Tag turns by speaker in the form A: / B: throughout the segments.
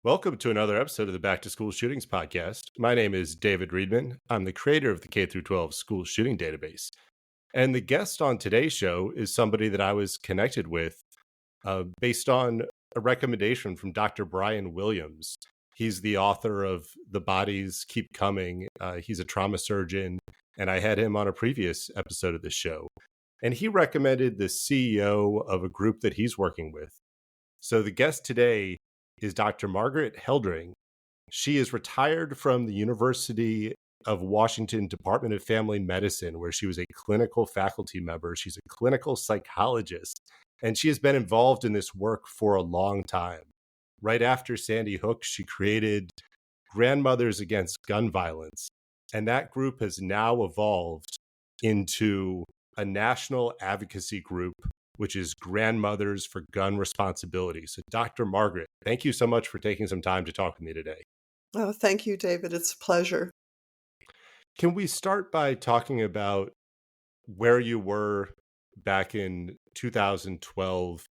A: Welcome to another episode of the Back to School Shootings podcast. My name is David Reedman. I'm the creator of the K through 12 school shooting database. And the guest on today's show is somebody that I was connected with based on a recommendation from Dr. Brian Williams. He's the author of The Bodies Keep Coming. He's a trauma surgeon, and I had him on a previous episode of this show. And he recommended the CEO of a group that he's working with. So the guest today is Dr. Margaret Heldring. She is retired from the University of Washington Department of Family Medicine, where she was a clinical faculty member. She's a clinical psychologist, and she has been involved in this work for a long time. Right after Sandy Hook, she created Grandmothers Against Gun Violence, and that group has now evolved into a national advocacy group, which is Grandmothers for Gun Responsibility. So, Dr. Margaret, thank you so much for taking some time to talk with me today.
B: Oh, thank you, David. It's a pleasure.
A: Can we start by talking about where you were back in 2012?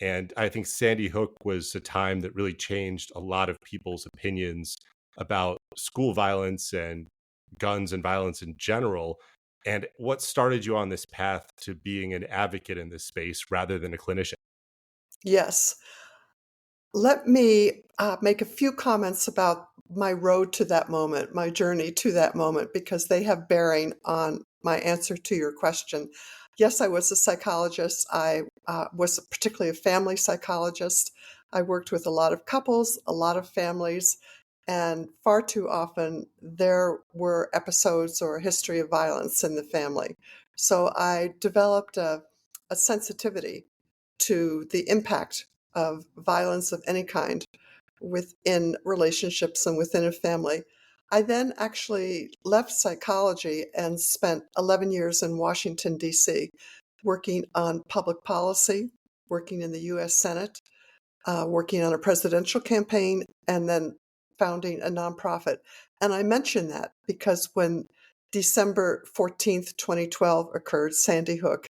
A: And I think Sandy Hook was a time that really changed a lot of people's opinions about school violence and guns and violence in general. And what started you on this path to being an advocate in this space rather than a clinician?
B: Yes. Let me make a few comments about my road to that moment, my journey to that moment, because they have bearing on my answer to your question. Yes, I was a psychologist. I was particularly a family psychologist. I worked with a lot of couples, a lot of families, and far too often there were episodes or a history of violence in the family. So I developed a sensitivity to the impact of violence of any kind within relationships and within a family. I then actually left psychology and spent 11 years in Washington, D.C., working on public policy, working in the U.S. Senate, working on a presidential campaign, and then founding a nonprofit. And I mention that because when December 14th, 2012 occurred, Sandy Hook,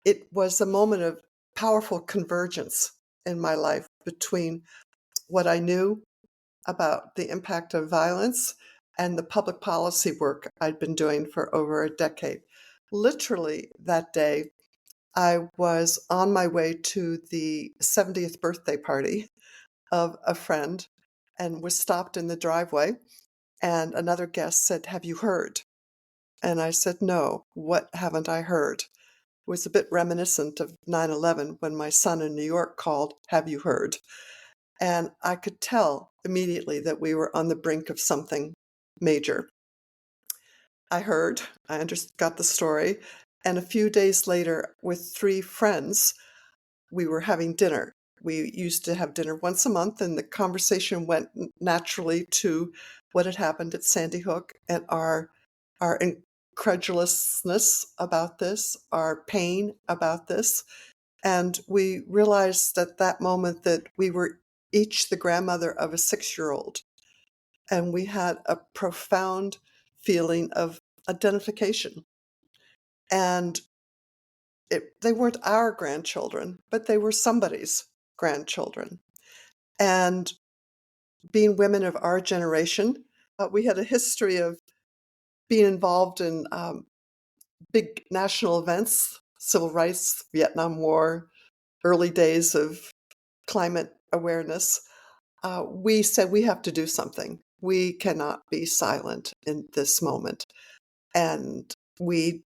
B: it was a moment of powerful convergence in my life between what I knew about the impact of violence and the public policy work I'd been doing for over a decade. Literally that day, I was on my way to the 70th birthday party of a friend and was stopped in the driveway. And another guest said, "Have you heard?" And I said, "No, what haven't I heard?" It was a bit reminiscent of 9/11 when my son in New York called, "Have you heard?" And I could tell immediately that we were on the brink of something major. I heard, got the story, and a few days later, with three friends, we were having dinner. We used to have dinner once a month, and the conversation went naturally to what had happened at Sandy Hook and our incredulousness about this, our pain about this. And we realized at that moment that we were each the grandmother of a 6-year-old. And we had a profound feeling of identification. And they weren't our grandchildren, but they were somebody's grandchildren. And being women of our generation, we had a history of being involved in big national events, civil rights, Vietnam War, early days of climate awareness. We said we have to do something. We cannot be silent in this moment. And we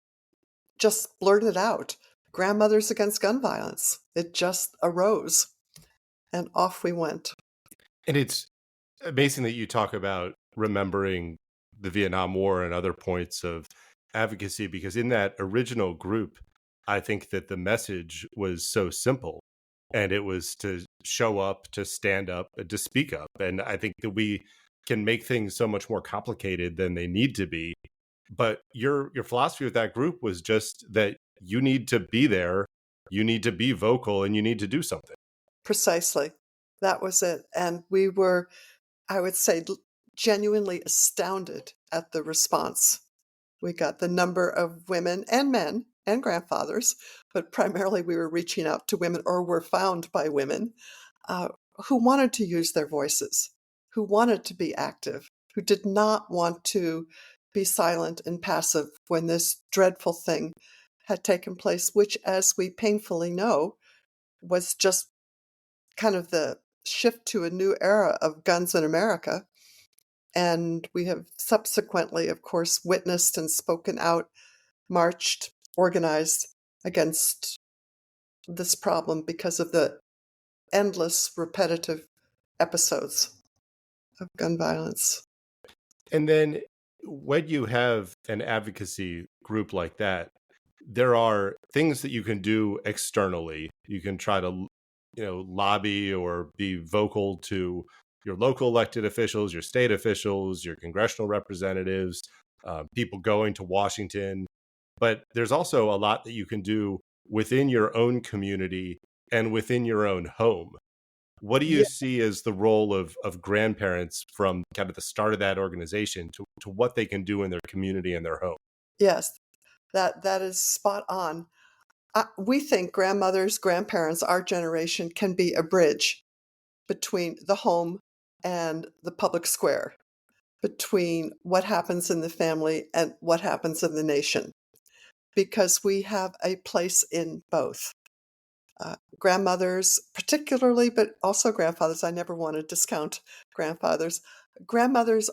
B: just blurted out, Grandmothers Against Gun Violence. It just arose, and off we went.
A: And it's amazing that you talk about remembering the Vietnam War and other points of advocacy, because in that original group, I think that the message was so simple, and it was to show up, to stand up, and to speak up. And I think that we can make things so much more complicated than they need to be. But your philosophy with that group was just that you need to be there, you need to be vocal, and you need to do something.
B: Precisely. That was it. And we were, I would say, genuinely astounded at the response. We got the number of women and men and grandfathers, but primarily we were reaching out to women or were found by women who wanted to use their voices, who wanted to be active, who did not want to be silent and passive when this dreadful thing had taken place, which, as we painfully know, was just kind of the shift to a new era of guns in America. And we have subsequently, of course, witnessed and spoken out, marched, organized against this problem because of the endless, repetitive episodes of gun violence.
A: And then when you have an advocacy group like that, there are things that you can do externally. You can try to, lobby or be vocal to your local elected officials, your state officials, your congressional representatives, people going to Washington. But there's also a lot that you can do within your own community and within your own home. What do you
B: Yeah.
A: see as the role of grandparents from kind of the start of that organization to what they can do in their community and their home?
B: Yes, that is spot on. We think grandmothers, grandparents, our generation can be a bridge between the home and the public square, between what happens in the family and what happens in the nation, because we have a place in both. Grandmothers, particularly, but also grandfathers. I never want to discount grandfathers. Grandmothers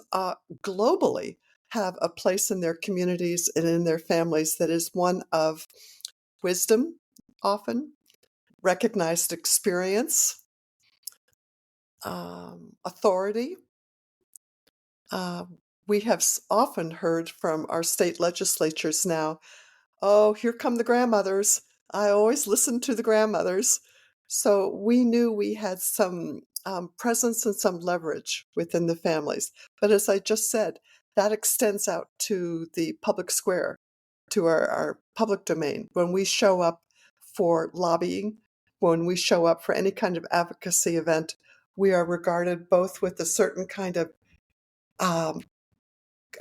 B: globally have a place in their communities and in their families that is one of wisdom, often recognized experience, authority. Uh, we have often heard from our state legislatures now, "Oh, here come the grandmothers. I always listen to the grandmothers." So we knew we had some presence and some leverage within the families. But as I just said, that extends out to the public square, to our public domain. When we show up for lobbying, when we show up for any kind of advocacy event, we are regarded both with a certain kind of um,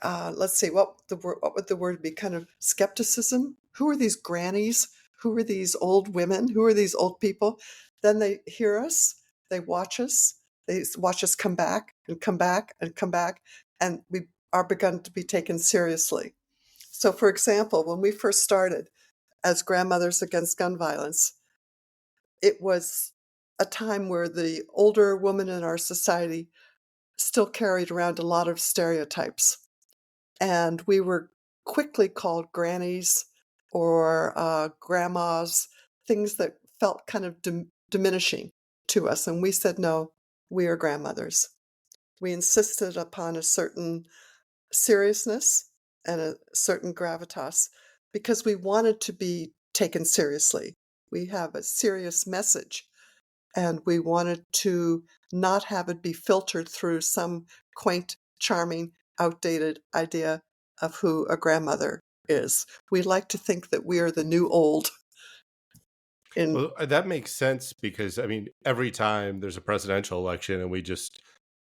B: let's see, what would the word be? Kind of skepticism. Who are these grannies? Who are these old women? Who are these old people? Then they hear us, they watch us come back and come back and come back, and we are begun to be taken seriously. So, for example, when we first started as Grandmothers Against Gun Violence, it was a time where the older woman in our society still carried around a lot of stereotypes, and we were quickly called grannies or grandmas, things that felt kind of diminishing to us. And we said, no, we are grandmothers. We insisted upon a certain seriousness and a certain gravitas because we wanted to be taken seriously. We have a serious message, and we wanted to not have it be filtered through some quaint, charming, outdated idea of who a grandmother is. We like to think that we are the new old.
A: Well, that makes sense because, I mean, every time there's a presidential election, and we just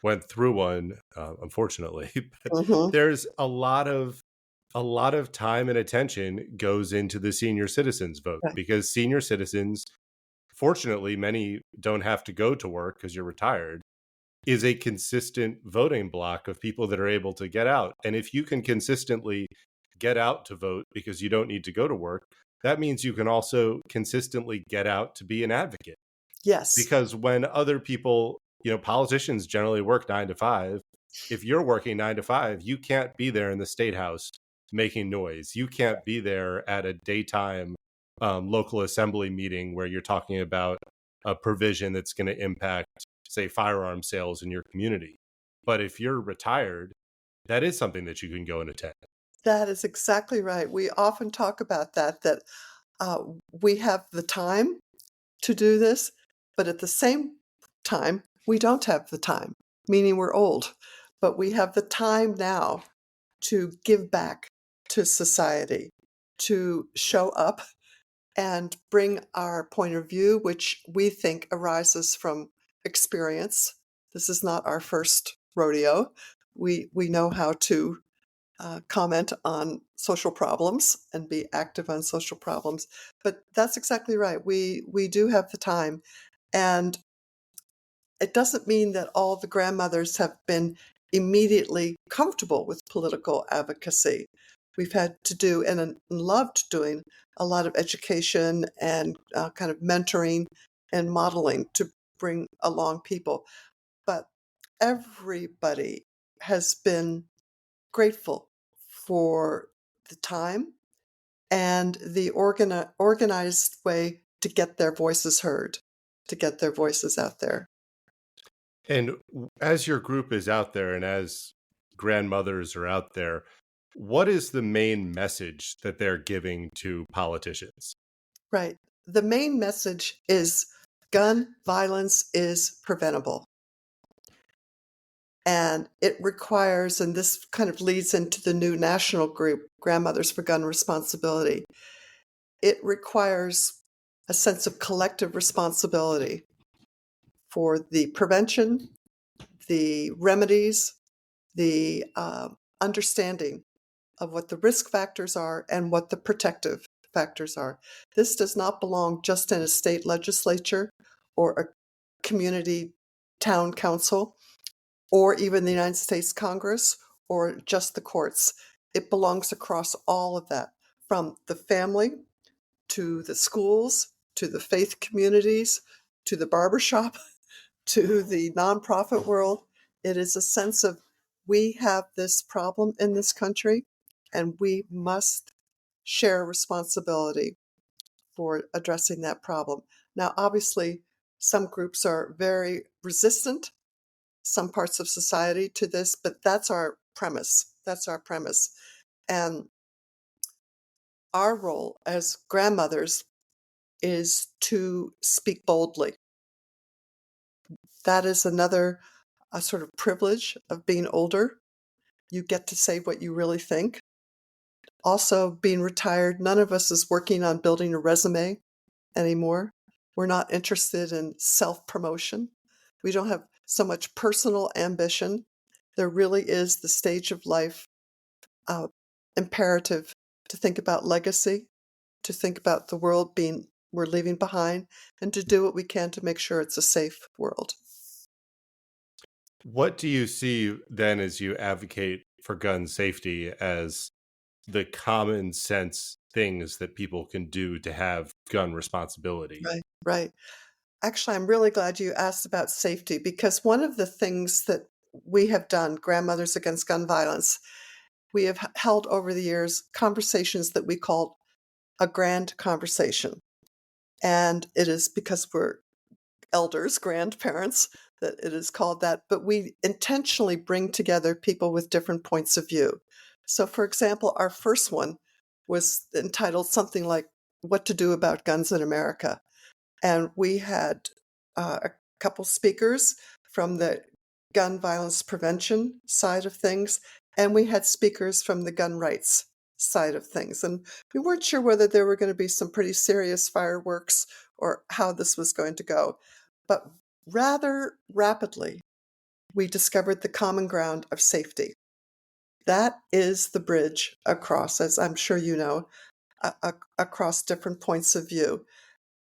A: went through one, unfortunately, but
B: Mhm.
A: there's a lot of time and attention goes into the senior citizens vote
B: Right.
A: because senior citizens, fortunately, many don't have to go to work because you're retired, is a consistent voting block of people that are able to get out. And if you can consistently get out to vote because you don't need to go to work, that means you can also consistently get out to be an advocate.
B: Yes.
A: Because when other people, politicians generally work 9 to 5. If you're working 9 to 5, you can't be there in the state house making noise. You can't be there at a daytime local assembly meeting where you're talking about a provision that's going to impact, say, firearm sales in your community. But if you're retired, that is something that you can go and attend.
B: That is exactly right. We often talk about that uh, we have the time to do this, but at the same time, we don't have the time, meaning we're old. But we have the time now to give back to society, to show up and bring our point of view, which we think arises from experience. This is not our first rodeo. We know how to comment on social problems and be active on social problems. But that's exactly right. We do have the time, and it doesn't mean that all the grandmothers have been immediately comfortable with political advocacy. We've had to do and loved doing a lot of education and kind of mentoring and modeling to bring along people. But everybody has been grateful for the time and the organized way to get their voices heard, to get their voices out there.
A: And as your group is out there and as grandmothers are out there, what is the main message that they're giving to politicians?
B: Right. The main message is gun violence is preventable. And it requires, and this kind of leads into the new national group, Grandmothers for Gun Responsibility. It requires a sense of collective responsibility for the prevention, the remedies, the understanding of what the risk factors are and what the protective factors are. This does not belong just in a state legislature or a community town council or even the United States Congress or just the courts. It belongs across all of that, from the family to the schools, to the faith communities, to the barbershop, to the nonprofit world. It is a sense of we have this problem in this country and we must share responsibility for addressing that problem. Now, obviously, some groups are very resistant, some parts of society to this, but that's our premise. That's our premise. And our role as grandmothers is to speak boldly. That is another a sort of privilege of being older. You get to say what you really think. Also, being retired, none of us is working on building a resume anymore. We're not interested in self-promotion. We don't have so much personal ambition. There really is the stage of life imperative to think about legacy, to think about the world we're leaving behind, and to do what we can to make sure it's a safe world.
A: What do you see then as you advocate for gun safety as the common sense things that people can do to have gun responsibility?
B: Right, right. Actually, I'm really glad you asked about safety because one of the things that we have done, Grandmothers Against Gun Violence, we have held over the years conversations that we called a grand conversation. And it is because we're elders, grandparents, that it is called that. But we intentionally bring together people with different points of view. So, for example, our first one was entitled something like What to Do About Guns in America. And we had a couple speakers from the gun violence prevention side of things, and we had speakers from the gun rights side of things. And we weren't sure whether there were going to be some pretty serious fireworks or how this was going to go. But rather rapidly, we discovered the common ground of safety. That is the bridge across, as I'm sure you know, across different points of view.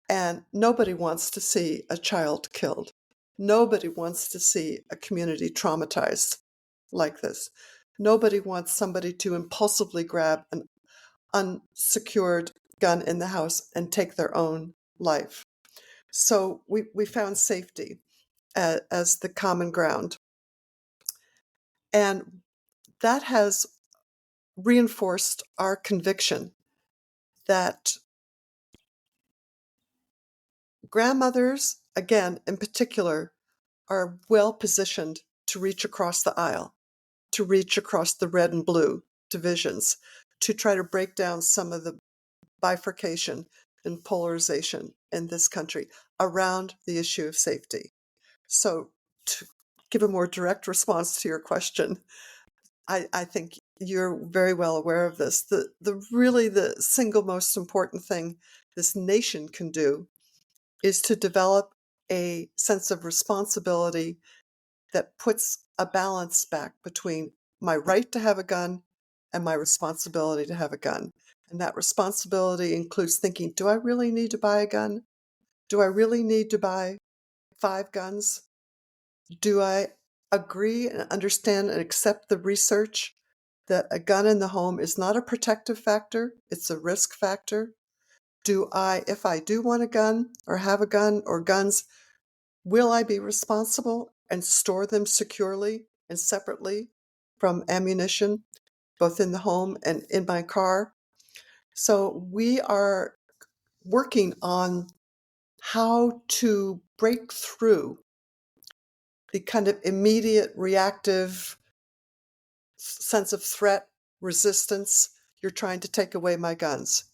B: And nobody wants to see a child killed. Nobody wants to see a community traumatized like this. Nobody wants somebody to impulsively grab an unsecured gun in the house and take their own life. So we found safety as the common ground. And that has reinforced our conviction that grandmothers, again, in particular, are well positioned to reach across the aisle, to reach across the red and blue divisions, to try to break down some of the bifurcation and polarization in this country around the issue of safety. So, to give a more direct response to your question, I think you're very well aware of this. The single most important thing this nation can do is to develop a sense of responsibility that puts a balance back between my right to have a gun and my responsibility to have a gun. And that responsibility includes thinking, do I really need to buy a gun? Do I really need to buy 5 guns? Do I agree and understand and accept the research that a gun in the home is not a protective factor, it's a risk factor? If I do want a gun or have a gun or guns, will I be responsible and store them securely and separately from ammunition, both in the home and in my car? So we are working on how to break through the kind of immediate reactive sense of threat, resistance. You're trying to take away my guns.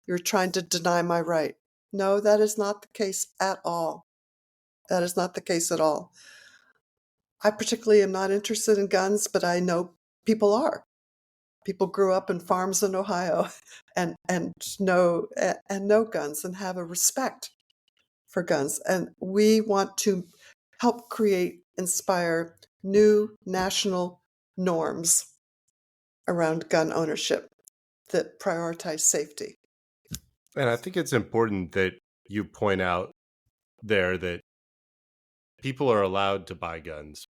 B: You're trying to deny my right. No, that is not the case at all. That is not the case at all. I particularly am not interested in guns, but I know people are. People grew up in farms in Ohio and know guns and have a respect for guns. And we want to help inspire new national norms around gun ownership that prioritize safety.
A: And I think it's important that you point out there that people are allowed to buy guns,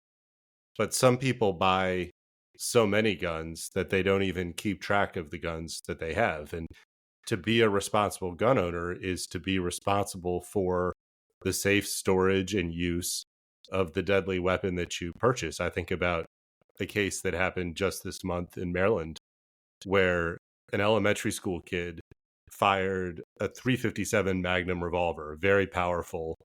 A: but some people buy so many guns that they don't even keep track of the guns that they have. And to be a responsible gun owner is to be responsible for the safe storage and use of the deadly weapon that you purchase. I think about a case that happened just this month in Maryland where an elementary school kid fired a .357 Magnum revolver, a very powerful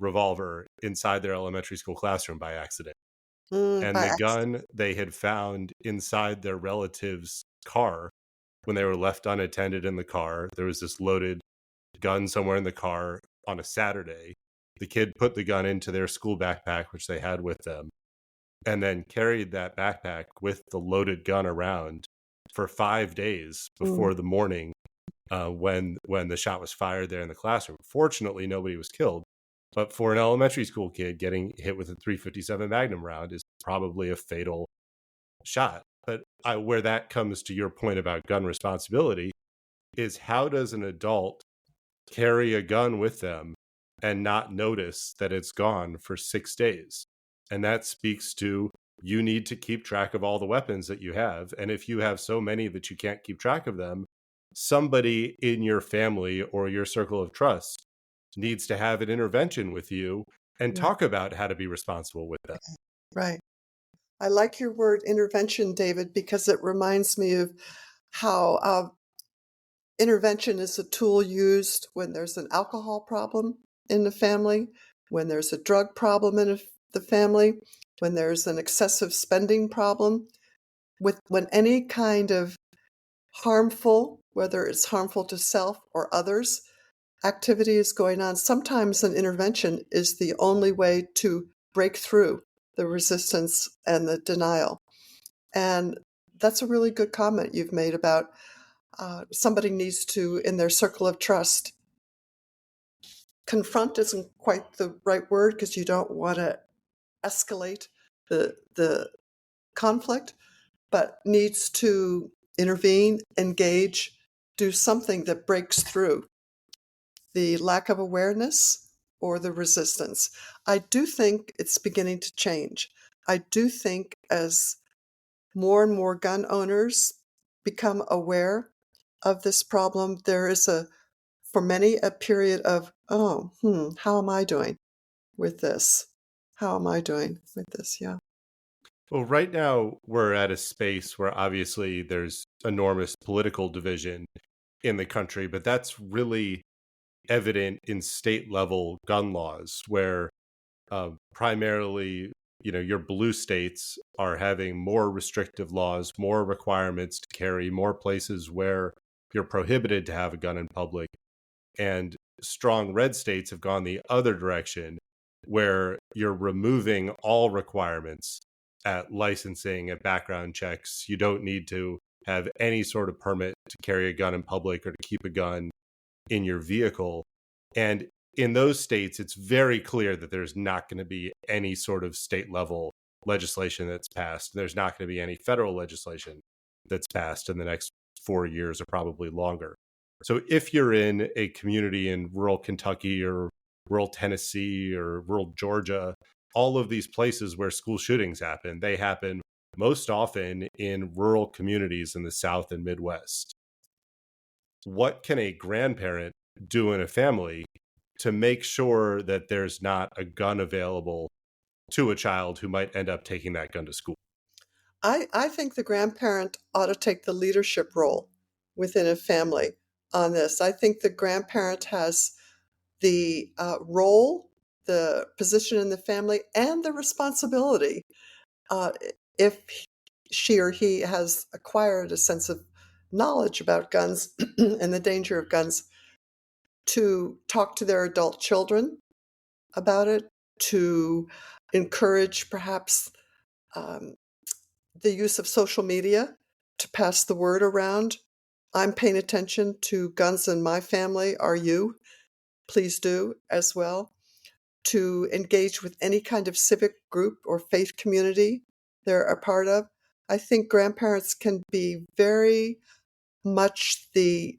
A: revolver, inside their elementary school classroom by accident. And the gun they had found inside their relative's car when they were left unattended in the car. There was this loaded gun somewhere in the car on a Saturday. The kid put the gun into their school backpack, which they had with them, and then carried that backpack with the loaded gun around for 5 days before the morning when the shot was fired there in the classroom. Fortunately, nobody was killed. But for an elementary school kid, getting hit with a .357 Magnum round is probably a fatal shot. But where that comes to your point about gun responsibility is, how does an adult carry a gun with them and not notice that it's gone for 6 days? And that speaks to, you need to keep track of all the weapons that you have. And if you have so many that you can't keep track of them, somebody in your family or your circle of trust needs to have an intervention with you and talk about how to be responsible with them.
B: Right. I like your word intervention, David, because it reminds me of how intervention is a tool used when there's an alcohol problem in the family, when there's a drug problem in the family, when there's an excessive spending problem, when any kind of harmful, whether it's harmful to self or others, activity is going on. Sometimes an intervention is the only way to break through the resistance and the denial. And that's a really good comment you've made about somebody needs to, in their circle of trust, confront isn't quite the right word because you don't want to escalate the conflict, but needs to intervene, engage, do something that breaks through the lack of awareness or the resistance. I do think it's beginning to change. I do think as more and more gun owners become aware of this problem, there is for many, a period of, how am I doing with this? How am I doing with this? Yeah.
A: Well, right now we're at a space where obviously there's enormous political division in the country, but that's really evident in state level gun laws where primarily, your blue states are having more restrictive laws, more requirements to carry, more places where you're prohibited to have a gun in public. And strong red states have gone the other direction, where you're removing all requirements at licensing, at background checks. You don't need to have any sort of permit to carry a gun in public or to keep a gun in your vehicle. And in those states, it's very clear that there's not going to be any sort of state level legislation that's passed. There's not going to be any federal legislation that's passed in the next 4 years or probably longer. So if you're in a community in rural Kentucky or rural Tennessee or rural Georgia all of these places where school shootings happen, they happen most often in rural communities in the South and Midwest. What can a grandparent do in a family to make sure that there's not a gun available to a child who might end up taking that gun to school?
B: I think the grandparent ought to take the leadership role within a family on this. I think the grandparent has the role, the position in the family, and the responsibility, uh, if she or he has acquired a sense of knowledge about guns and the danger of guns, to talk to their adult children about it, to encourage perhaps um, the use of social media to pass the word around. I'm paying attention to guns in my family. Are you? Please do as well. To engage with any kind of civic group or faith community they're a part of. I think grandparents can be very much the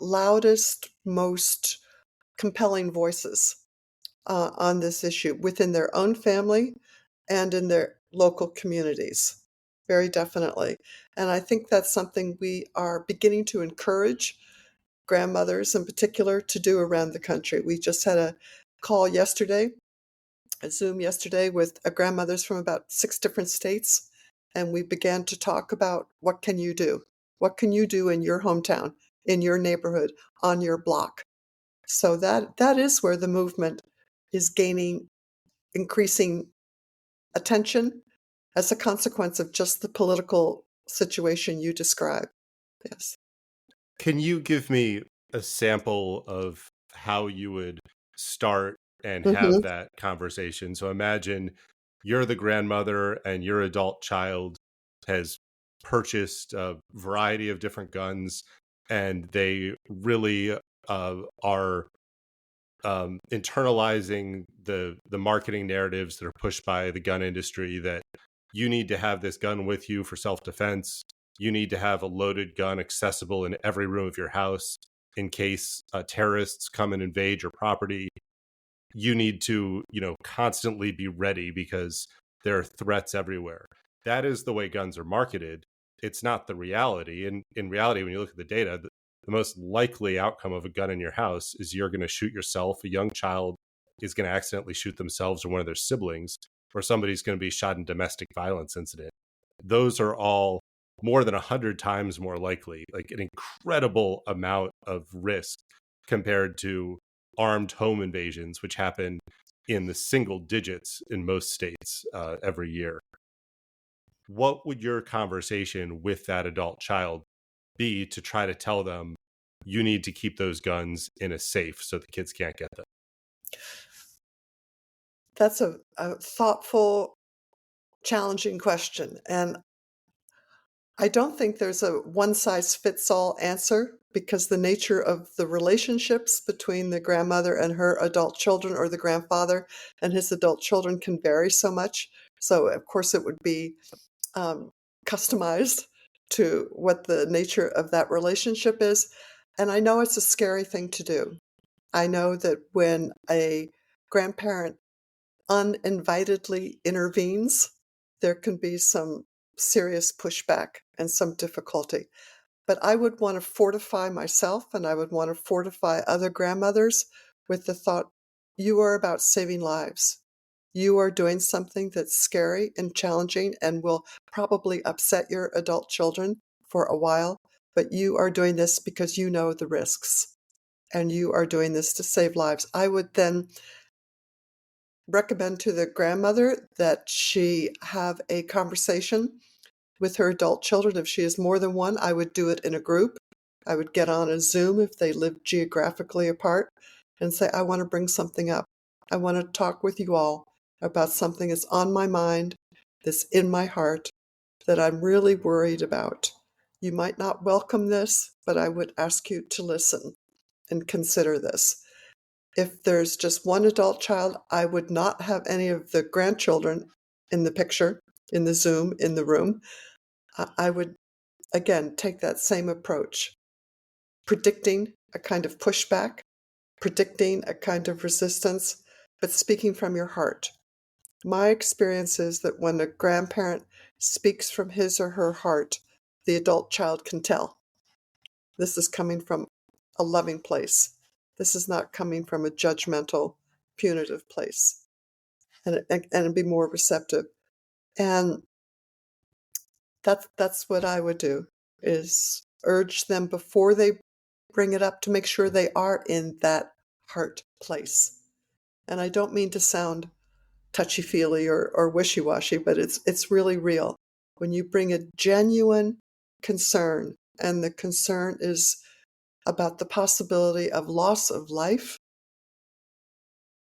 B: loudest, most compelling voices on this issue within their own family and in their local communities. Very definitely. And I think that's something we are beginning to encourage grandmothers in particular to do around the country. We just had a call yesterday, a Zoom yesterday with grandmothers from about 6 different states, and we began to talk about what can you do? What can you do in your hometown, in your neighborhood, on your block? So that is where the movement is gaining increasing attention as a consequence of just the political situation you described. Yes.
A: Can you give me a sample of how you would start and have
B: Mhm.
A: that conversation? So imagine you're the grandmother and your adult child has purchased a variety of different guns, and they really are internalizing the marketing narratives that are pushed by the gun industry, that you need to have this gun with you for self-defense. You need to have a loaded gun accessible in every room of your house in case terrorists come and invade your property. You need to, constantly be ready because there are threats everywhere. That is the way guns are marketed. It's not the reality. And in reality, when you look at the data, the most likely outcome of a gun in your house is you're going to shoot yourself. A young child is going to accidentally shoot themselves or one of their siblings, or somebody's going to be shot in domestic violence incident. Those are all more than 100 times more likely, like an incredible amount of risk compared to armed home invasions, which happen in the single digits in most states every year. What would your conversation with that adult child be to try to tell them you need to keep those guns in a safe so the kids can't get them?
B: That's a thoughtful, challenging question. And I don't think there's a one size fits all answer because the nature of the relationships between the grandmother and her adult children or the grandfather and his adult children can vary so much. So, of course, it would be um, customized to what the nature of that relationship is. And I know it's a scary thing to do. I know that when a grandparent uninvitedly intervenes, there can be some serious pushback and some difficulty. But I would want to fortify myself and I would want to fortify other grandmothers with the thought you are about saving lives. You are doing something that's scary and challenging and will probably upset your adult children for a while, but you are doing this because you know the risks and you are doing this to save lives. I would then recommend to the grandmother that she have a conversation with her adult children. If she has more than one, I would do it in a group. I would get on a Zoom if they live geographically apart and say, I want to bring something up. I want to talk with you all about something that's on my mind, that's in my heart, that I'm really worried about. You might not welcome this, but I would ask you to listen and consider this. If there's just one adult child, I would not have any of the grandchildren in the picture, in the Zoom, in the room. I would, again, take that same approach, predicting a kind of pushback, predicting a kind of resistance, but speaking from your heart. My experience is that when a grandparent speaks from his or her heart, the adult child can tell. This is coming from a loving place. This is not coming from a judgmental, punitive place, and be more receptive. And that's what I would do, is urge them before they bring it up to make sure they are in that heart place. And I don't mean to sound touchy-feely or wishy-washy, but it's really real. When you bring a genuine concern, and the concern is about the possibility of loss of life,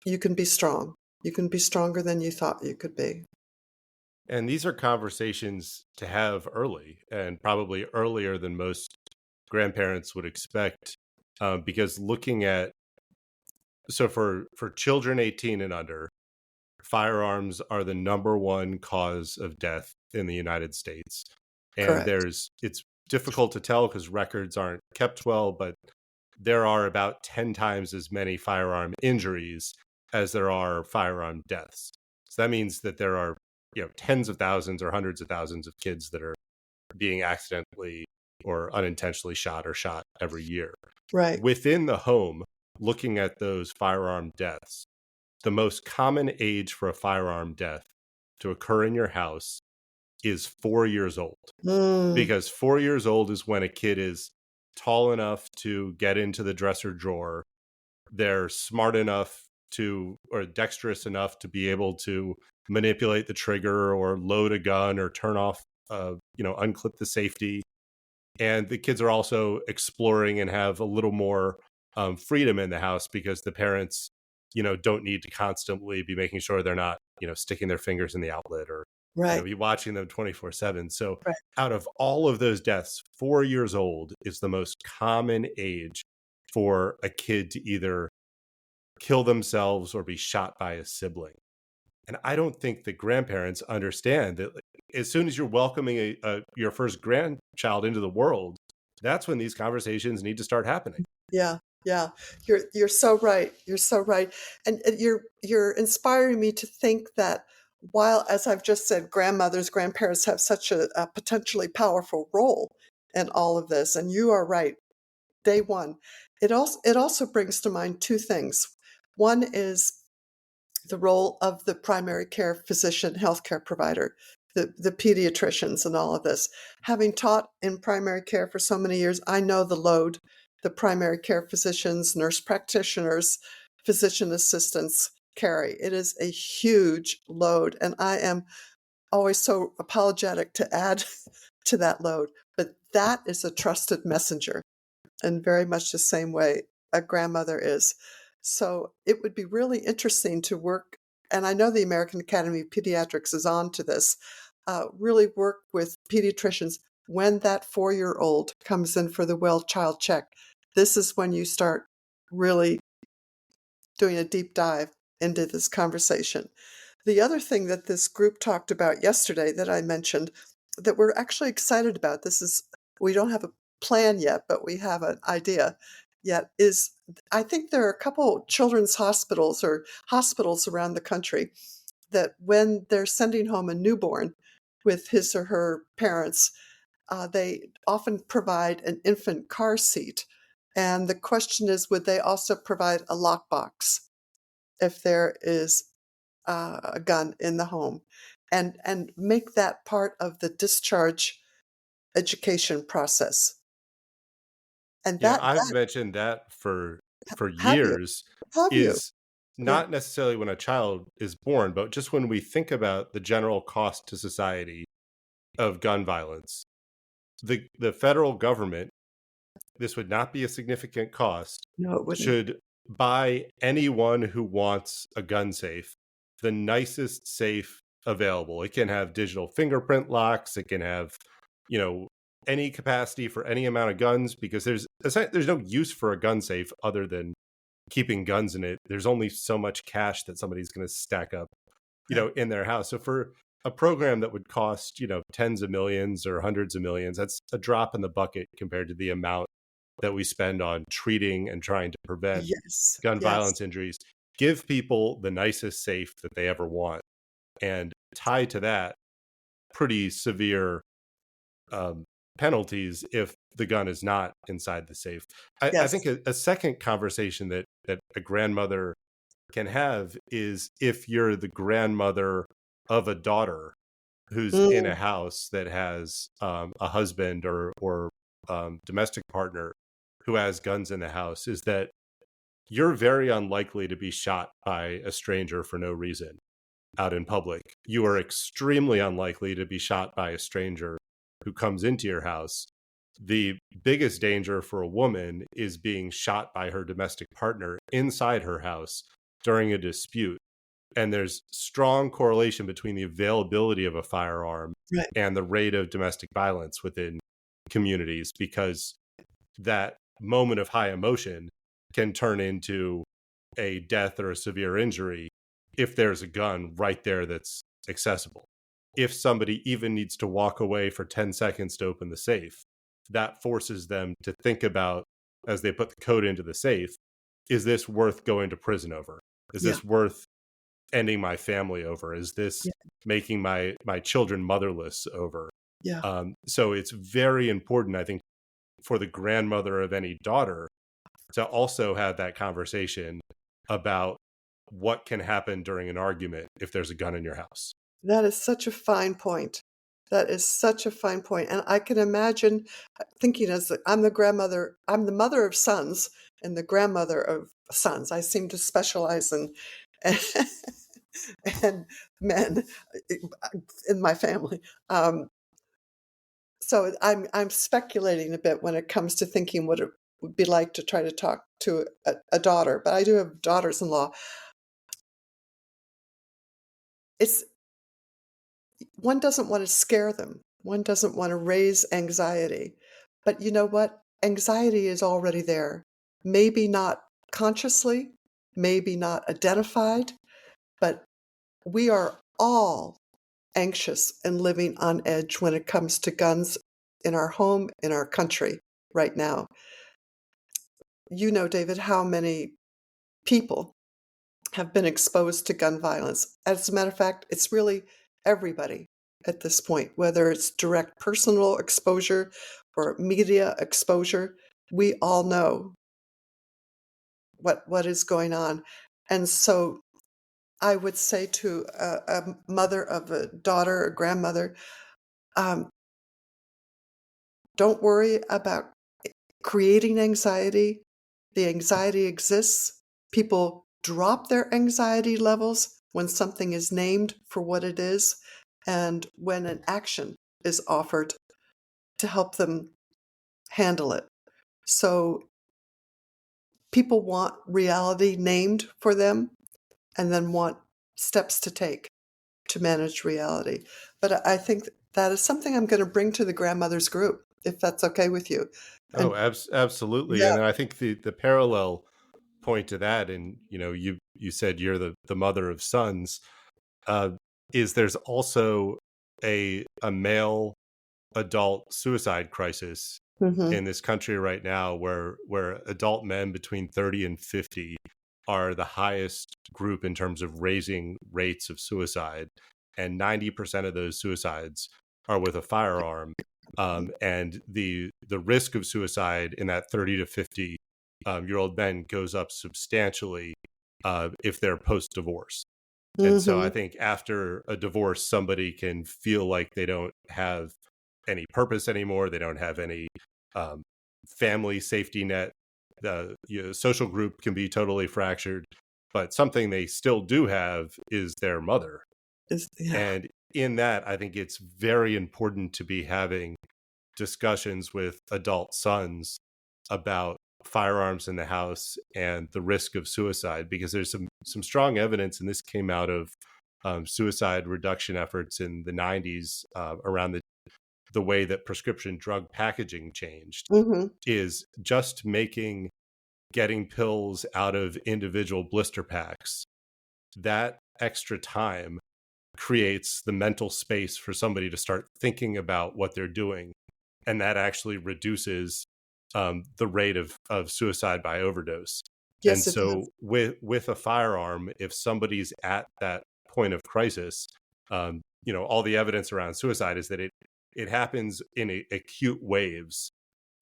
B: you can be strong. You can be stronger than you thought you could be.
A: And these are conversations to have early, and probably earlier than most grandparents would expect, because looking at, so for children 18 and under, firearms are the number one cause of death in the United States. And
B: Correct.
A: it's difficult to tell because records aren't kept well, but there are about 10 times as many firearm injuries as there are firearm deaths. So that means that there are, tens of thousands or hundreds of thousands of kids that are being accidentally or unintentionally shot or shot every year.
B: Right.
A: Within the home, looking at those firearm deaths, the most common age for a firearm death to occur in your house is 4 years old.
B: Mm,
A: Because 4 years old is when a kid is tall enough to get into the dresser drawer. They're smart enough to, or dexterous enough to be able to manipulate the trigger or load a gun or turn off, unclip the safety. And the kids are also exploring and have a little more freedom in the house because the parents, don't need to constantly be making sure they're not, sticking their fingers in the outlet or,
B: right.
A: be watching them 24/7. So
B: Right.
A: out of all of those deaths, 4 years old is the most common age for a kid to either kill themselves or be shot by a sibling. And I don't think the grandparents understand that, like, as soon as you're welcoming your first grandchild into the world, that's when these conversations need to start happening.
B: Yeah. Yeah. You're so right. You're so right. And you're inspiring me to think that while, as I've just said, grandmothers, grandparents have such a potentially powerful role in all of this, and you are right. Day one. It also brings to mind two things. One is the role of the primary care physician, healthcare provider, the pediatricians, and all of this. Having taught in primary care for so many years, I know the load the primary care physicians, nurse practitioners, physician assistants carry. It is a huge load, and I am always so apologetic to add to that load. But that is a trusted messenger in very much the same way a grandmother is. So it would be really interesting to work, and I know the American Academy of Pediatrics is on to this, really work with pediatricians when that 4-year-old comes in for the well child check. This is when you start really doing a deep dive into this conversation. The other thing that this group talked about yesterday that I mentioned that we're actually excited about, this is, we don't have a plan yet, but we have an idea yet, is I think there are a couple children's hospitals or hospitals around the country that when they're sending home a newborn with his or her parents, they often provide an infant car seat. And the question is, would they also provide a lockbox if there is a gun in the home, and make that part of the discharge education process. And
A: Yeah,
B: that
A: I've
B: that
A: mentioned that for
B: have you
A: years,
B: have you?
A: is
B: Yeah.
A: not necessarily when a child is born, but just when we think about the general cost to society of gun violence. The federal government, this would not be a significant cost,
B: No, it wouldn't.
A: should buy anyone who wants a gun safe the nicest safe available. It can have digital fingerprint locks, it can have, you know, any capacity for any amount of guns, because there's no use for a gun safe other than keeping guns in it. There's only so much cash that somebody's going to stack up,
B: Right.
A: in their house. So for a program that would cost, tens of millions or hundreds of millions, that's a drop in the bucket compared to the amount that we spend on treating and trying to prevent
B: Yes.
A: gun
B: Yes.
A: violence injuries. Give people the nicest safe that they ever want. and tied to that, pretty severe um, penalties if the gun is not inside the safe. I think
B: Yes.
A: a second conversation that a grandmother can have is if you're the grandmother of a daughter who's in a
B: Mm,
A: house that has a husband or domestic partner who has guns in the house, is that you're very unlikely to be shot by a stranger for no reason out in public. You are extremely unlikely to be shot by a stranger who comes into your house. The biggest danger for a woman is being shot by her domestic partner inside her house during a dispute. And there's strong correlation between the availability of a firearm
B: right.
A: and the rate of domestic violence within communities, because that moment of high emotion can turn into a death or a severe injury if there's a gun right there that's accessible. If somebody even needs to walk away for 10 seconds to open the safe, that forces them to think about, as they put the code into the safe, is this worth going to prison over? Is
B: Yeah.
A: this worth ending my family over? Is this
B: Yeah.
A: making my children motherless over?
B: Yeah.
A: So it's very important, I think, for the grandmother of any daughter to also have that conversation about what can happen during an argument if there's a gun in your house.
B: That is such a fine point. That is such a fine point, and I can imagine thinking as I'm the grandmother, I'm the mother of sons and the grandmother of sons. I seem to specialize in and men in my family. So I'm speculating a bit when it comes to thinking what it would be like to try to talk to a daughter, but I do have daughters-in-law. It's one doesn't want to scare them. One doesn't want to raise anxiety. But you know what? Anxiety is already there. Maybe not consciously, maybe not identified, but we are all anxious and living on edge when it comes to guns in our home, in our country right now. You know, David, how many people have been exposed to gun violence. As a matter of fact, it's really everybody at this point, whether it's direct personal exposure or media exposure. We all know what is going on. And so I would say to a mother of a daughter or grandmother, um, don't worry about creating anxiety. The anxiety exists. People drop their anxiety levels when something is named for what it is and when an action is offered to help them handle it. So people want reality named for them and then want steps to take to manage reality. But I think that is something I'm going to bring to the grandmothers group, if that's okay with you.
A: Oh,
B: And
A: absolutely.
B: yeah,
A: And I think the parallel point to that, and you said you're the mother of sons, uh, is there's also a male adult suicide crisis
B: hmm
A: in this country right now, where adult men between 30 and 50 are the highest group in terms of raising rates of suicide, and 90% of those suicides are with a firearm. And the risk of suicide in that 30 to 50 year old men goes up substantially if they're post divorce. And so I
B: hmm
A: think after a divorce, somebody can feel like they don't have any purpose anymore. They don't have any um, family safety net. The social group can be totally fractured, but something they still do have is their mother.
B: yeah.
A: And in that, I think it's very important to be having discussions with adult sons about firearms in the house and the risk of suicide, because there's some strong evidence, and this came out of suicide reduction efforts in the 90s around the way that prescription drug packaging changed,
B: hmm
A: is just making getting pills out of individual blister packs. That extra time creates the mental space for somebody to start thinking about what they're doing, and that actually reduces the rate of suicide by overdose. And
B: Yes, it
A: so
B: does.
A: with a firearm, if somebody's at that point of crisis, All the evidence around suicide is that it happens in acute waves,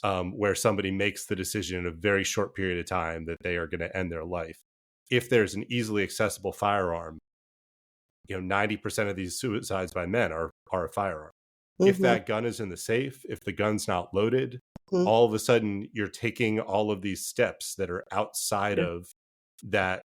A: where somebody makes the decision in a very short period of time that they are going to end their life. If there's an easily accessible firearm, 90% of these suicides by men are a firearm. If
B: Mm-hmm.
A: that gun is in the safe, if the gun's not loaded,
B: Mm-hmm.
A: all of a sudden you're taking all of these steps that are outside
B: Yeah.
A: of that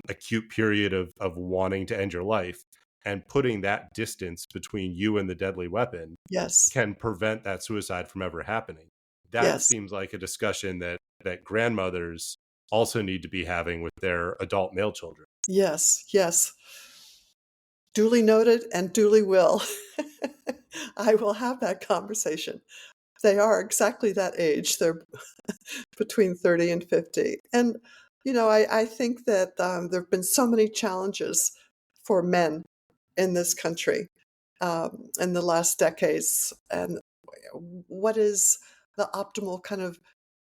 A: acute period of wanting to end your life, and putting that distance between you and the deadly weapon
B: Yes.
A: can prevent that suicide from ever happening. That
B: Yes.
A: seems like a discussion that grandmothers also need to be having with their adult male children.
B: Yes. Yes. Duly noted and duly will. I will have that conversation. They are exactly that age. They're between 30 and 50. And, I think that there have been so many challenges for men in this country in the last decades. And what is the optimal kind of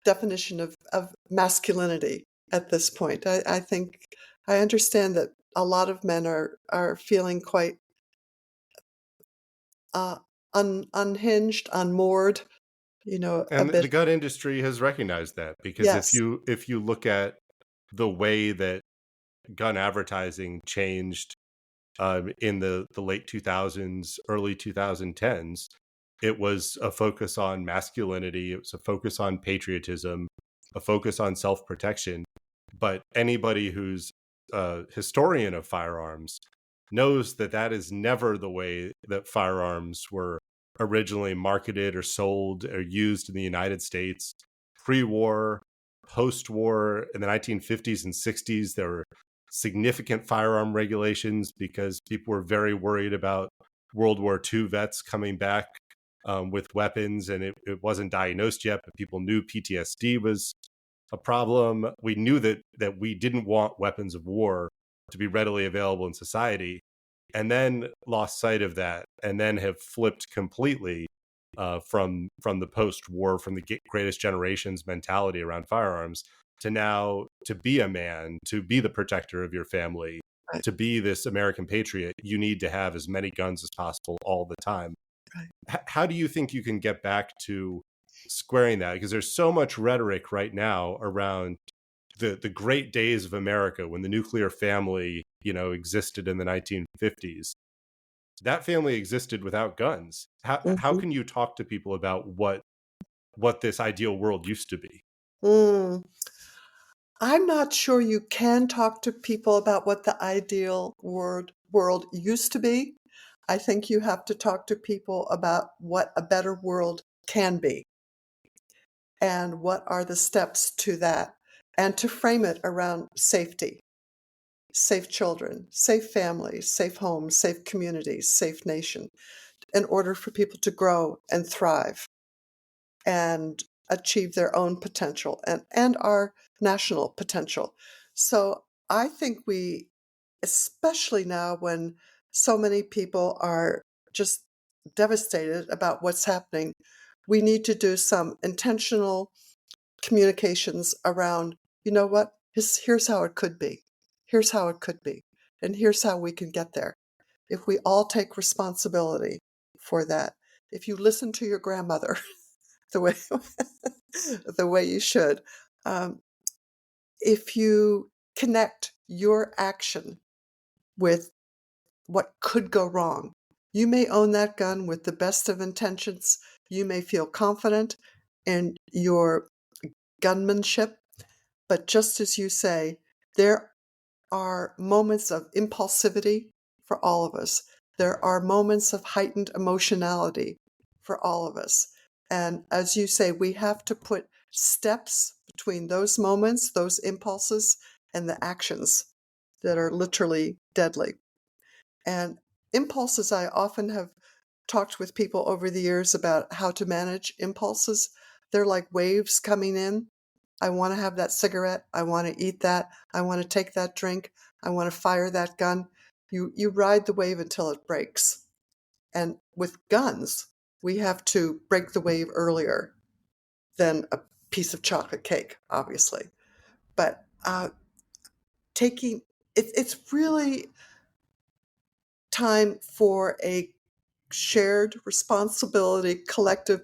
B: definition of masculinity at this point? I think I understand that a lot of men are feeling quite uh, unhinged, unmoored, a
A: And the
B: bit.
A: gun industry has recognized that, because
B: Yes.
A: if you look at the way that gun advertising changed in the late 2000s, early 2010s, it was a focus on masculinity, it was a focus on patriotism, a focus on self-protection. But anybody who's a historian of firearms knows that that is never the way that firearms were originally marketed or sold or used in the United States. Pre-war, post-war, in the 1950s and 60s, there were significant firearm regulations because people were very worried about World War II vets coming back with weapons, and it wasn't diagnosed yet, but people knew PTSD was a problem. We knew that we didn't want weapons of war to be readily available in society, and then lost sight of that, and then have flipped completely from the post-war, from the greatest generations mentality around firearms, to now, to be a man, to be the protector of your family,
B: Right.
A: to be this American patriot, you need to have as many guns as possible all the time.
B: Right.
A: How do you think you can get back to squaring that? Because there's so much rhetoric right now around the great days of America, when the nuclear family, existed in the 1950s. That family existed without guns. How
B: Mhm.
A: can you talk to people about what this ideal world used to be?
B: Mm. I'm not sure you can talk to people about what the ideal world used to be. I think you have to talk to people about what a better world can be and what are the steps to that, and to frame it around safety, safe children, safe families, safe homes, safe communities, safe nation, in order for people to grow and thrive and achieve their own potential and our national potential. So I think we, especially now when so many people are just devastated about what's happening, we need to do some intentional communications around, you know what, here's how it could be. Here's how it could be. And here's how we can get there. If we all take responsibility for that, if you listen to your grandmother the way the way you should, um, if you connect your action with what could go wrong, you may own that gun with the best of intentions. You may feel confident in your gunmanship, but just as you say, there are moments of impulsivity for all of us. There are moments of heightened emotionality for all of us. And as you say, we have to put steps between those moments, those impulses, and the actions that are literally deadly. And impulses, I often have talked with people over the years about how to manage impulses. They're like waves coming in. I want to have that cigarette. I want to eat that. I want to take that drink. I want to fire that gun. You ride the wave until it breaks. And with guns, we have to break the wave earlier than a piece of chocolate cake, obviously. But taking it's really time for a shared responsibility, collective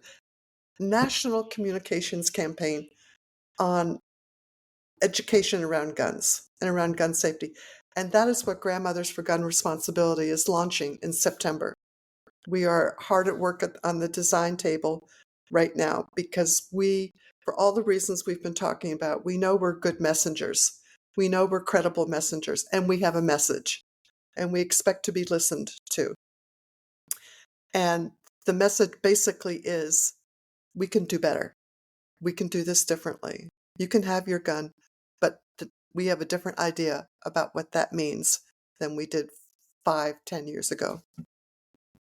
B: national communications campaign on education around guns and around gun safety. And that is what Grandmothers for Gun Responsibility is launching in September. We are hard at work on the design table right now because for all the reasons we've been talking about, we know we're good messengers. We know we're credible messengers, and we have a message, and we expect to be listened to. And the message basically is, we can do better. We can do this differently. You can have your gun, but we have a different idea about what that means than we did 5-10 years ago.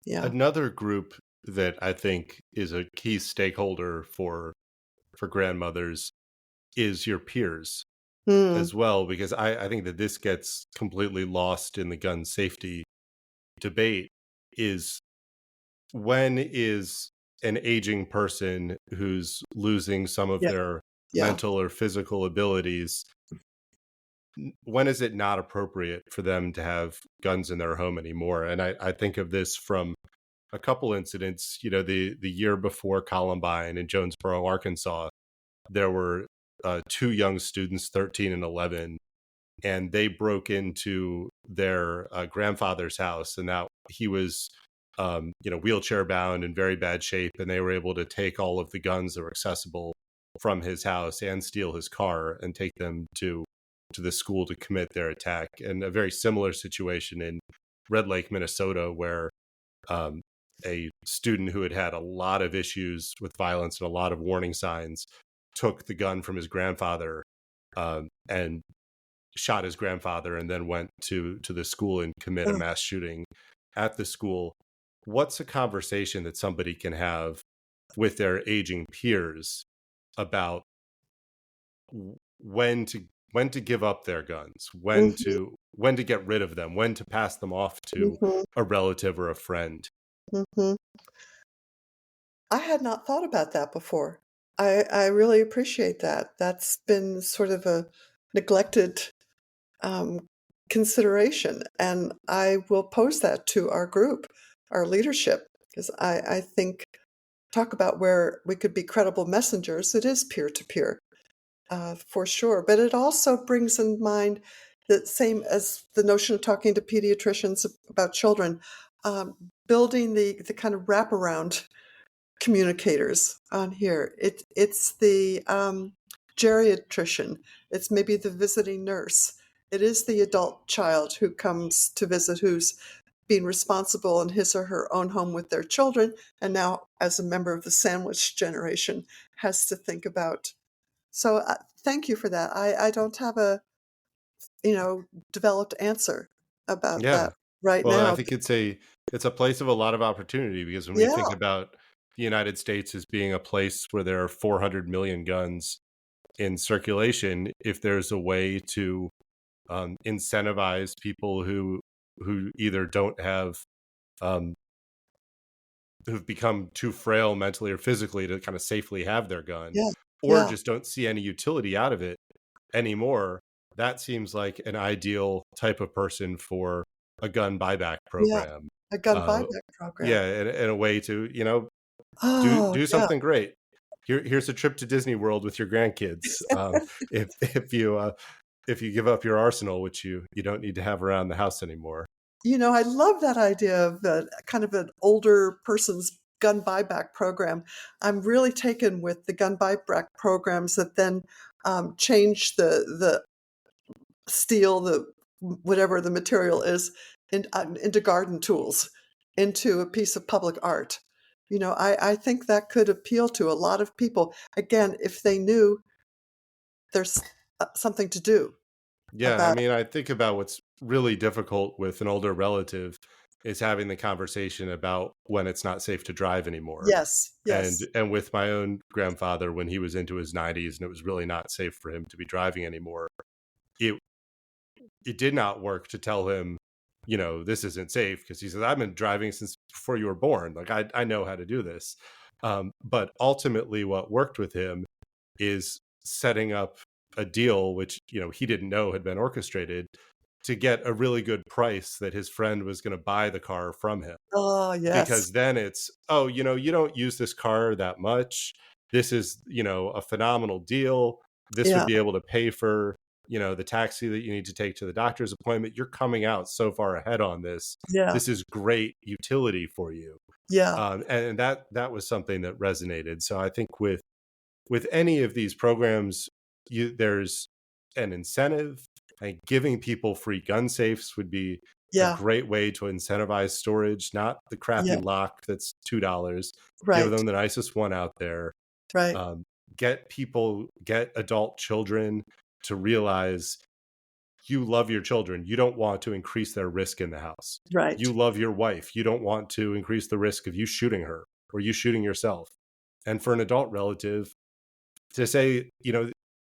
B: Yeah.
A: Another group that I think is a key stakeholder for grandmothers is your peers as well, because I think that this gets completely lost in the gun safety debate. Is when is an aging person who's losing some of
B: Yeah.
A: their
B: Yeah.
A: mental or physical abilities, when is it not appropriate for them to have guns in their home anymore? And I think of this from a couple incidents. The year before Columbine in Jonesboro, Arkansas, there were 2 young students, 13 and 11, and they broke into their grandfather's house, and now he was wheelchair bound in very bad shape, and they were able to take all of the guns that were accessible from his house and steal his car and take them to the school to commit their attack. And a very similar situation in Red Lake, Minnesota, where a student who had a lot of issues with violence and a lot of warning signs took the gun from his grandfather and shot his grandfather, and then went to the school and commit a mass shooting at the school. What's a conversation that somebody can have with their aging peers about when to give up their guns, when to get rid of them, when to pass them off to a relative or a friend?
B: I had not thought about that before. I really appreciate that. That's been sort of a neglected consideration, and I will pose that to our group, our leadership, because I think, talk about where we could be credible messengers. It is peer-to-peer, for sure. But it also brings in mind the same as the notion of talking to pediatricians about children, building the kind of wraparound communicators on here. It's the geriatrician. It's maybe the visiting nurse. It is the adult child who comes to visit, who's being responsible in his or her own home with their children, and now as a member of the sandwich generation has to think about. So thank you for that. I don't have a developed answer about
A: Yeah.
B: that right
A: Well, I
B: now.
A: think it's a place of a lot of opportunity, because when we
B: Yeah.
A: think about the United States as being a place where there are 400 million guns in circulation, if there's a way to incentivize people who either don't have who've become too frail mentally or physically to kind of safely have their gun,
B: Yeah.
A: or
B: Yeah.
A: just don't see any utility out of it anymore, that seems like an ideal type of person for a gun buyback
B: Yeah.
A: program.
B: A gun
A: Uh,
B: buyback program.
A: yeah, and a way to
B: Oh,
A: do
B: yeah.
A: something great. Here's a trip to Disney World with your grandkids. If you give up your arsenal, which you don't need to have around the house anymore.
B: I love that idea of kind of an older person's gun buyback program. I'm really taken with the gun buyback programs that then change the steel, the whatever the material is, into garden tools, into a piece of public art. I think that could appeal to a lot of people. Again, if they knew there's something to do
A: Yeah, I
B: about.
A: mean, I think about what's really difficult with an older relative is having the conversation about when it's not safe to drive anymore.
B: Yes, yes.
A: And with my own grandfather, when he was into his 90s and it was really not safe for him to be driving anymore, it did not work to tell him, this isn't safe, because he says, I've been driving since before you were born. Like, I know how to do this. But ultimately what worked with him is setting up a deal, which, he didn't know had been orchestrated, to get a really good price that his friend was going to buy the car from him.
B: Oh, yes.
A: Because then it's, oh, you don't use this car that much. This is, a phenomenal deal. This would
B: Yeah.
A: be able to pay for, the taxi that you need to take to the doctor's appointment. You're coming out so far ahead on this.
B: Yeah.
A: This is great utility for you.
B: Yeah.
A: And that was something that resonated. So I think with any of these programs, there's an incentive. And giving people free gun safes would be a
B: Yeah.
A: great way to incentivize storage, not the crappy
B: Yeah.
A: lock that's $2. Give
B: Right.
A: them the nicest one out there.
B: Right.
A: Get adult children to realize you love your children. You don't want to increase their risk in the house.
B: Right.
A: You love your wife. You don't want to increase the risk of you shooting her or you shooting yourself. And for an adult relative to say,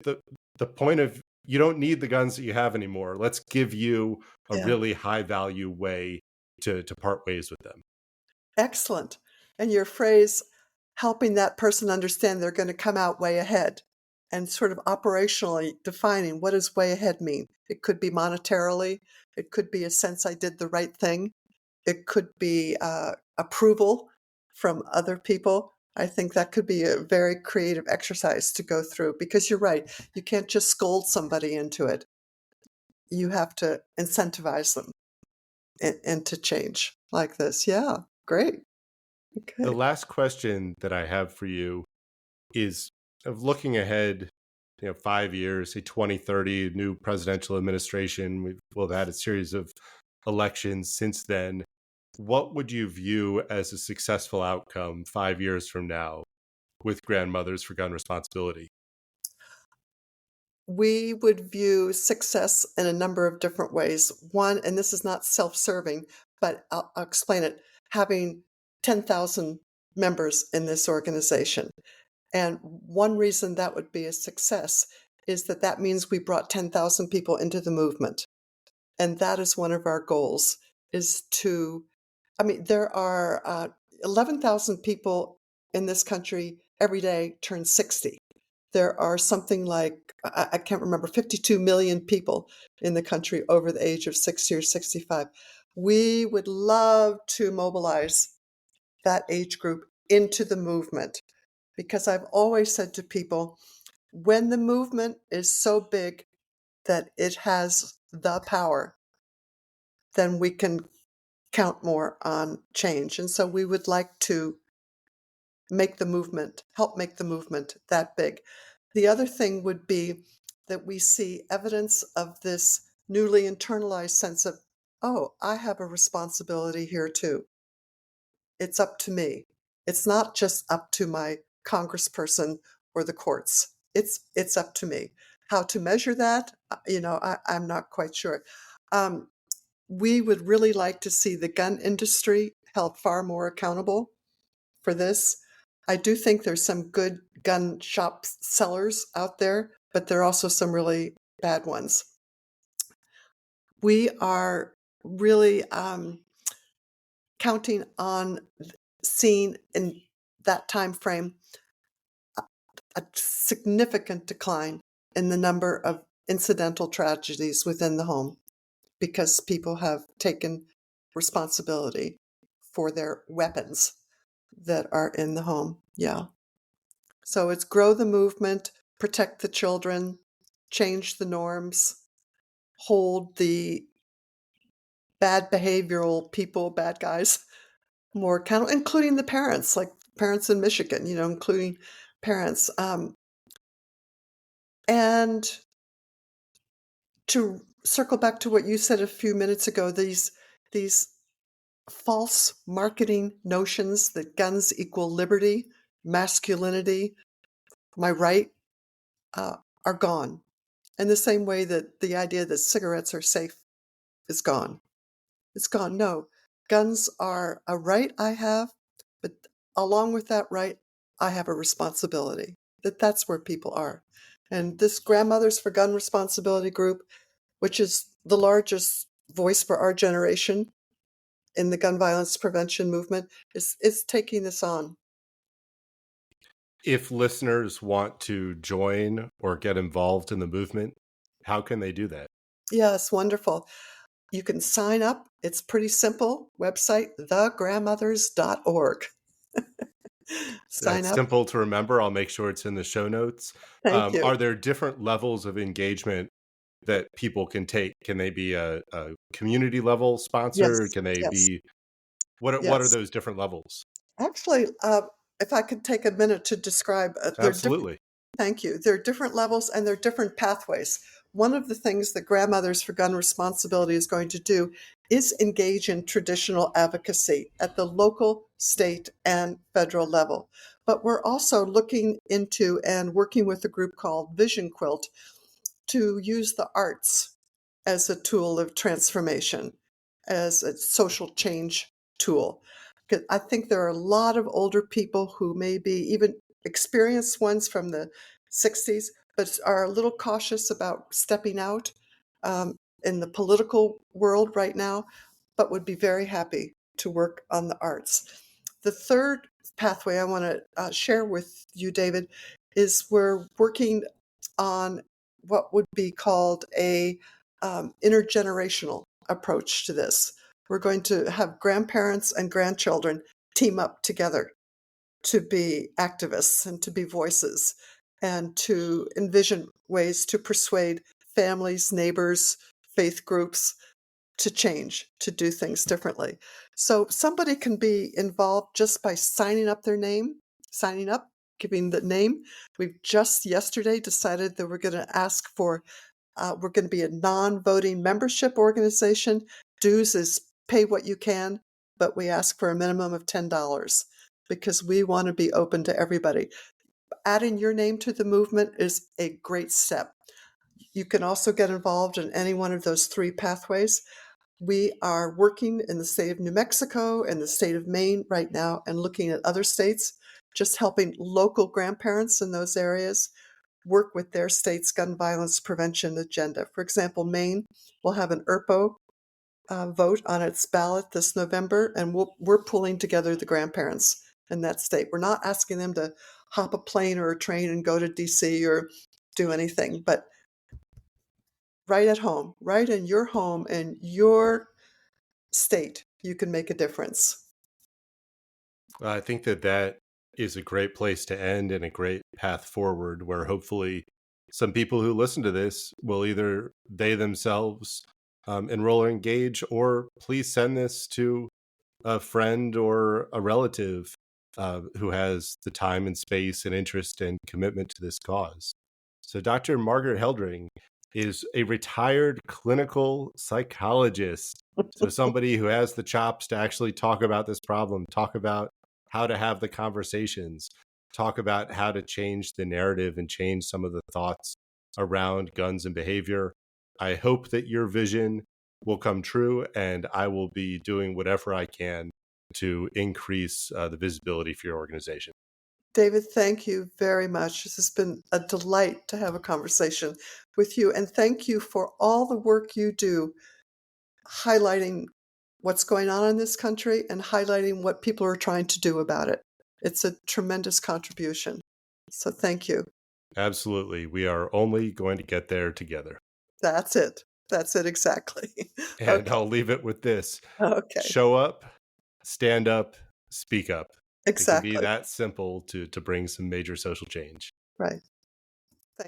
A: the point of, you don't need the guns that you have anymore. Let's give you a
B: Yeah.
A: really high value way to part ways with them.
B: Excellent. And your phrase, helping that person understand they're going to come out way ahead, and sort of operationally defining what does way ahead mean. It could be monetarily. It could be a sense I did the right thing. It could be approval from other people. I think that could be a very creative exercise to go through, because you're right. You can't just scold somebody into it. You have to incentivize them into change like this. Yeah, great.
A: The
B: Okay.
A: last question that I have for you is of looking ahead, 5 years, say 2030, new presidential administration. We've had a series of elections since then. What would you view as a successful outcome 5 years from now with Grandmothers for Gun Responsibility?
B: We would view success in a number of different ways. One, and this is not self-serving, but I'll explain it, having 10,000 members in this organization. And one reason that would be a success is that means we brought 10,000 people into the movement. And that is one of our goals, is to, there are 11,000 people in this country every day turn 60. There are something like, I can't remember, 52 million people in the country over the age of 60 or 65. We would love to mobilize that age group into the movement, because I've always said to people, when the movement is so big that it has the power, then we can count more on change. And so we would like to help make the movement that big. The other thing would be that we see evidence of this newly internalized sense of, oh, I have a responsibility here too. It's up to me. It's not just up to my congressperson or the courts. It's up to me. How to measure that, I'm not quite sure. We would really like to see the gun industry held far more accountable for this. I do think there's some good gun shop sellers out there, but there are also some really bad ones. We are really counting on seeing in that time frame a significant decline in the number of incidental tragedies within the home, because people have taken responsibility for their weapons that are in the home. Yeah. So it's grow the movement, protect the children, change the norms, hold the bad behavioral people, bad guys, more accountable, including the parents, like parents in Michigan, including parents. And to circle back to what you said a few minutes ago, these false marketing notions that guns equal liberty, masculinity, my right, are gone. In the same way that the idea that cigarettes are safe is gone. It's gone. No, guns are a right I have, but along with that right, I have a responsibility. That's where people are. And this Grandmothers for Gun Responsibility group, which is the largest voice for our generation in the gun violence prevention movement, is taking this on.
A: If listeners want to join or get involved in the movement, how can they do that?
B: Yes, wonderful. You can sign up. It's pretty simple. Website, thegrandmothers.org. Sign
A: That's
B: up.
A: simple to remember. I'll make sure it's in the show notes.
B: Thank you.
A: Are there different levels of engagement that people can take? Can they be a community level sponsor?
B: Yes,
A: Can they
B: yes,
A: be what are
B: yes.
A: those different levels?
B: Actually, if I could take a minute to describe, there are different.
A: Absolutely.
B: Thank you. There are different levels and there are different pathways. One of the things that Grandmothers for Gun Responsibility is going to do is engage in traditional advocacy at the local, state, and federal level. But we're also looking into and working with a group called Vision Quilt to use the arts as a tool of transformation, as a social change tool. 'Cause I think there are a lot of older people who maybe even experienced ones from the 60s, but are a little cautious about stepping out in the political world right now, but would be very happy to work on the arts. The third pathway I want to share with you, David, is we're working on what would be called a intergenerational approach to this. We're going to have grandparents and grandchildren team up together to be activists and to be voices and to envision ways to persuade families, neighbors, faith groups to change, to do things differently. So somebody can be involved just by signing up their name, signing up, giving the name. We've just yesterday decided that we're going to ask for, we're going to be a non-voting membership organization. Dues is pay what you can, but we ask for a minimum of $10 because we want to be open to everybody. Adding your name to the movement is a great step. You can also get involved in any one of those three pathways. We are working in the state of New Mexico and the state of Maine right now and looking at other states, just helping local grandparents in those areas work with their state's gun violence prevention agenda. For example, Maine will have an ERPO vote on its ballot this November, and we're pulling together the grandparents in that state. We're not asking them to hop a plane or a train and go to DC or do anything, but right at home, right in your home, in your state, you can make a difference.
A: I think that that is a great place to end and a great path forward where hopefully some people who listen to this will either they themselves enroll or engage, or please send this to a friend or a relative who has the time and space and interest and commitment to this cause. So, Dr. Margaret Heldring is a retired clinical psychologist. So, somebody who has the chops to actually talk about this problem, talk about how to have the conversations, talk about how to change the narrative and change some of the thoughts around guns and behavior. I hope that your vision will come true, and I will be doing whatever I can to increase the visibility for your organization.
B: David, thank you very much. This has been a delight to have a conversation with you. And thank you for all the work you do highlighting what's going on in this country and highlighting what people are trying to do about it. It's a tremendous contribution. So thank you.
A: Absolutely. We are only going to get there together.
B: That's it. That's it exactly.
A: And
B: Okay.
A: I'll leave it with this:
B: Okay.
A: show up, stand up, speak up. It can be
B: Exactly.
A: that simple to bring some major social change.
B: Right.